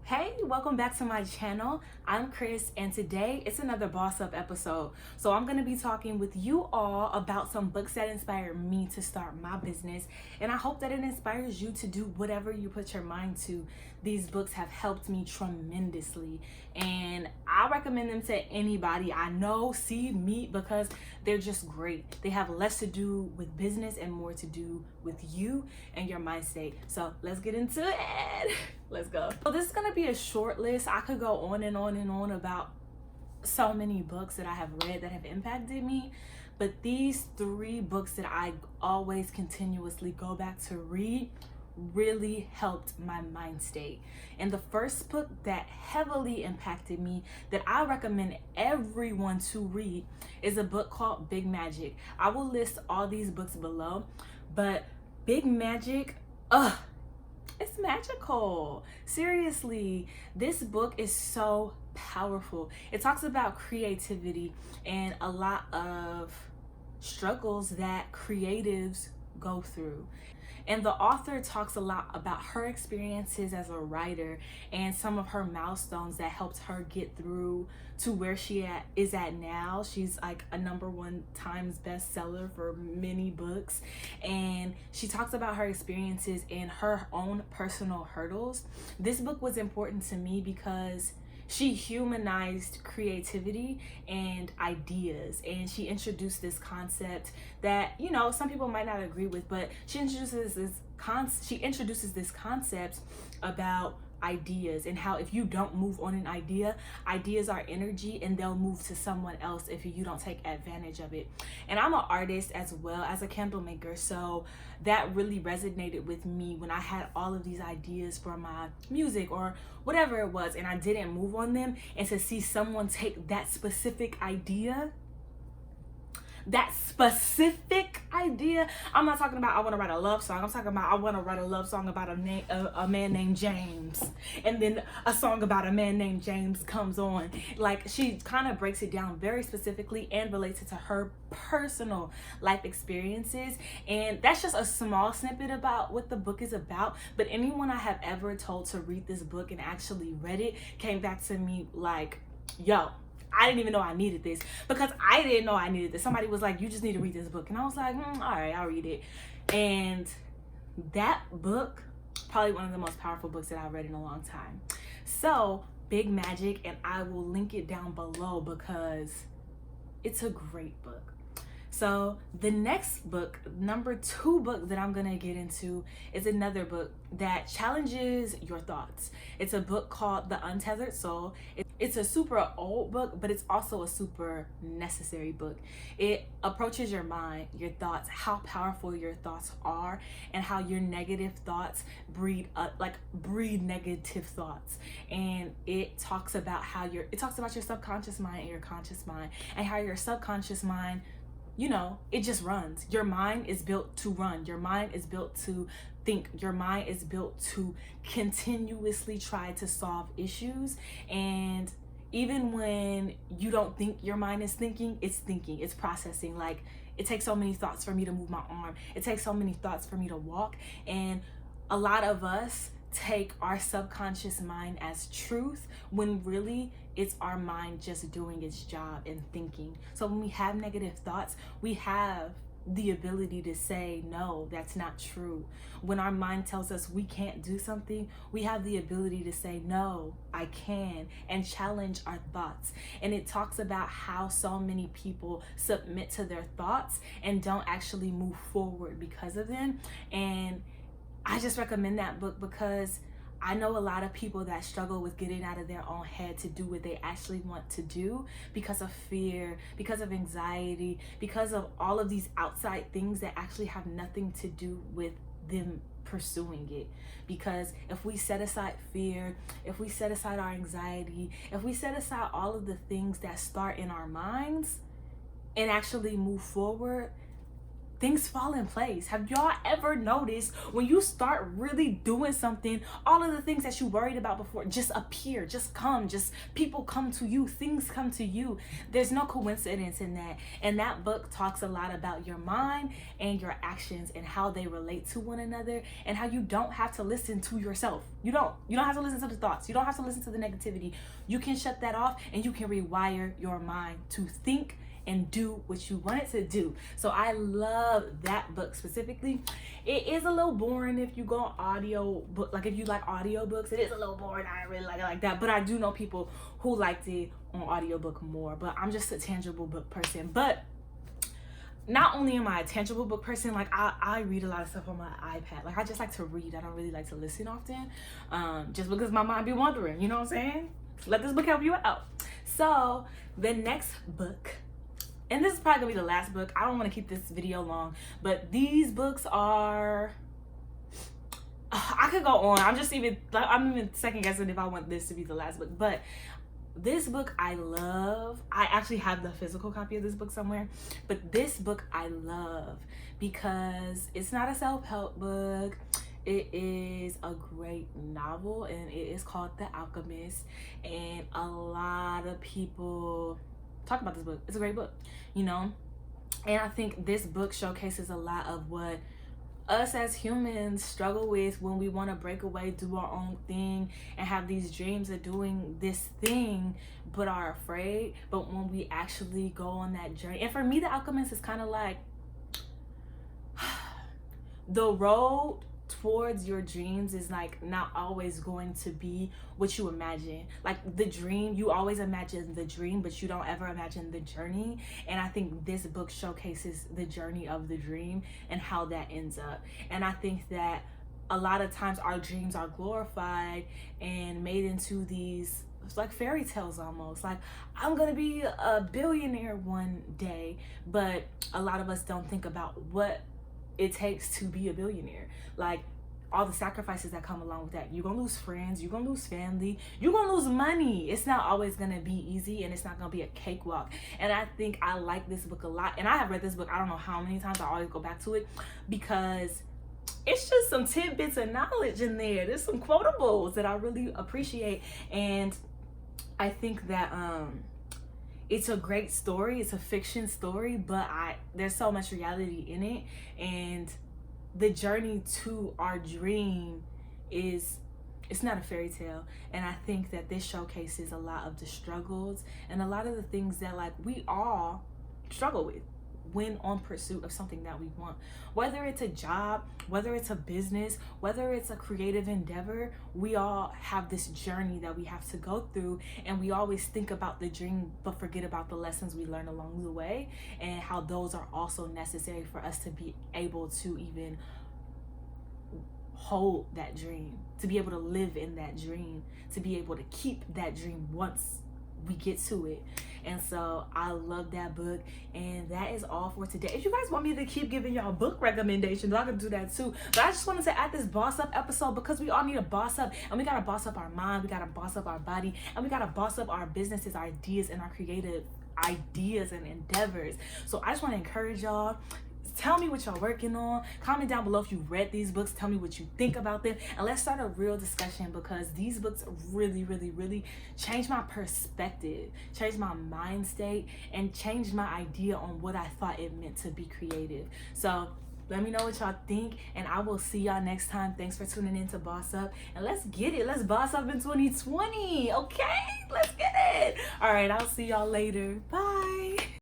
Hey, welcome back to my channel. I'm Chris, and today it's another Boss Up episode. So I'm going to be talking with you all about some books that inspired me to start my business, and I hope that it inspires you to do whatever you put your mind to. These books have helped me tremendously, and I recommend them to anybody I know, see, meet, because they're just great. They have less to do with business and more to do with you and your mind state. So let's get into it. Let's go. So this is gonna be a short list. I could go on and on and on about so many books that I have read that have impacted me, but these three books that I always continuously go back to read really helped my mind state. And the first book that heavily impacted me that I recommend everyone to read is a book called Big Magic. I will list all these books below, but Big Magic, it's magical. Seriously, this book is so powerful. It talks about creativity and a lot of struggles that creatives go through. And the author talks a lot about her experiences as a writer and some of her milestones that helped her get through to where she is at now. She's like a #1 Times bestseller for many books. And she talks about her experiences and her own personal hurdles. This book was important to me because she humanized creativity and ideas, and she introduced this concept that, you know, some people might not agree with, but she introduces this concept about ideas and how if you don't move on an idea, ideas are energy and they'll move to someone else if you don't take advantage of it. And I'm an artist as well as a candle maker, so that really resonated with me when I had all of these ideas for my music or whatever it was and I didn't move on them, and to see someone take that specific idea, I'm not talking about I want to write a love song. I'm talking about I want to write a love song about a man named James, and then a song about a man named James comes on. Like, she kind of breaks it down very specifically and relates it to her personal life experiences. And that's just a small snippet about what the book is about, but anyone I have ever told to read this book and actually read it came back to me like, yo, I didn't even know I needed this, because I didn't know I needed this. Somebody was like, you just need to read this book. And I was like, all right, I'll read it. And that book, probably one of the most powerful books that I've read in a long time. So Big Magic, and I will link it down below because it's a great book. So the next book, #2 book that I'm gonna get into, is another book that challenges your thoughts. It's a book called The Untethered Soul. It's a super old book, but it's also a super necessary book. It approaches your mind, your thoughts, how powerful your thoughts are, and how your negative thoughts breed negative thoughts. And it talks about your subconscious mind and your conscious mind, and how your subconscious mind, you know, it just runs. Your mind is built to run. Your mind is built to think. Your mind is built to continuously try to solve issues. And even when you don't think your mind is thinking, it's processing. Like, it takes so many thoughts for me to move my arm. It takes so many thoughts for me to walk. And a lot of us take our subconscious mind as truth, when really it's our mind just doing its job and thinking. So when we have negative thoughts, we have the ability to say, no, that's not true. When our mind tells us we can't do something, we have the ability to say, no, I can, and challenge our thoughts. And it talks about how so many people submit to their thoughts and don't actually move forward because of them. And I just recommend that book because I know a lot of people that struggle with getting out of their own head to do what they actually want to do because of fear, because of anxiety, because of all of these outside things that actually have nothing to do with them pursuing it. Because if we set aside fear, if we set aside our anxiety, if we set aside all of the things that start in our minds and actually move forward, things fall in place. Have y'all ever noticed when you start really doing something, all of the things that you worried about before just appear, just come, just people come to you, things come to you. There's no coincidence in that. And that book talks a lot about your mind and your actions and how they relate to one another, and how you don't have to listen to yourself. You don't have to listen to the thoughts. You don't have to listen to the negativity. You can shut that off and you can rewire your mind to think and do what you want it to do. So I love that book specifically. It is a little boring if you go audio book, like if you like audiobooks, it is a little boring. I don't really like it like that, but I do know people who liked it on audiobook more. But I'm just a tangible book person. But not only am I a tangible book person, like I read a lot of stuff on my iPad. Like I just like to read. I don't really like to listen often, just because my mind be wandering. You know what I'm saying? Let this book help you out. So the next book, and this is probably gonna be the last book. I don't want to keep this video long, but these books are, I could go on. I'm even second guessing if I want this to be the last book. But this book I love. I actually have the physical copy of this book somewhere, but this book I love because it's not a self-help book. It is a great novel, and it is called The Alchemist, and a lot of people talk about this book. It's a great book, you know, and I think this book showcases a lot of what us as humans struggle with when we want to break away, do our own thing, and have these dreams of doing this thing, but are afraid. But when we actually go on that journey, and for me, The Alchemist is kind of like the road towards your dreams is like not always going to be what you imagine. Like the dream, you always imagine the dream, but you don't ever imagine the journey. And I think this book showcases the journey of the dream and how that ends up. And I think that a lot of times our dreams are glorified and made into these, it's like fairy tales almost. Like, I'm gonna be a billionaire one day, but a lot of us don't think about what it takes to be a billionaire. Like all the sacrifices that come along with that. You're gonna lose friends, you're gonna lose family, you're gonna lose money. It's not always gonna be easy, and it's not gonna be a cakewalk. And I think I like this book a lot, and I have read this book I don't know how many times. I always go back to it because it's just some tidbits of knowledge in there. There's some quotables that I really appreciate, and I think that it's a great story. It's a fiction story, but there's so much reality in it, and the journey to our dream it's not a fairy tale. And I think that this showcases a lot of the struggles and a lot of the things that like we all struggle with when on pursuit of something that we want, whether it's a job, whether it's a business, whether it's a creative endeavor. We all have this journey that we have to go through, and we always think about the dream but forget about the lessons we learn along the way, and how those are also necessary for us to be able to even hold that dream, to be able to live in that dream, to be able to keep that dream once we get to it. And so I love that book, and that is all for today. If you guys want me to keep giving y'all book recommendations, I can do that too. But I just wanted to add this boss up episode because we all need to boss up, and we gotta boss up our mind, we gotta boss up our body, and we gotta boss up our businesses, our ideas, and our creative ideas and endeavors. So I just want to encourage y'all. Tell me what y'all working on. Comment down below if you read these books. Tell me what you think about them. And let's start a real discussion, because these books really, really, really changed my perspective, changed my mind state, and changed my idea on what I thought it meant to be creative. So let me know what y'all think, and I will see y'all next time. Thanks for tuning in to Boss Up, and let's get it. Let's boss up in 2020, okay? Let's get it. All right, I'll see y'all later. Bye.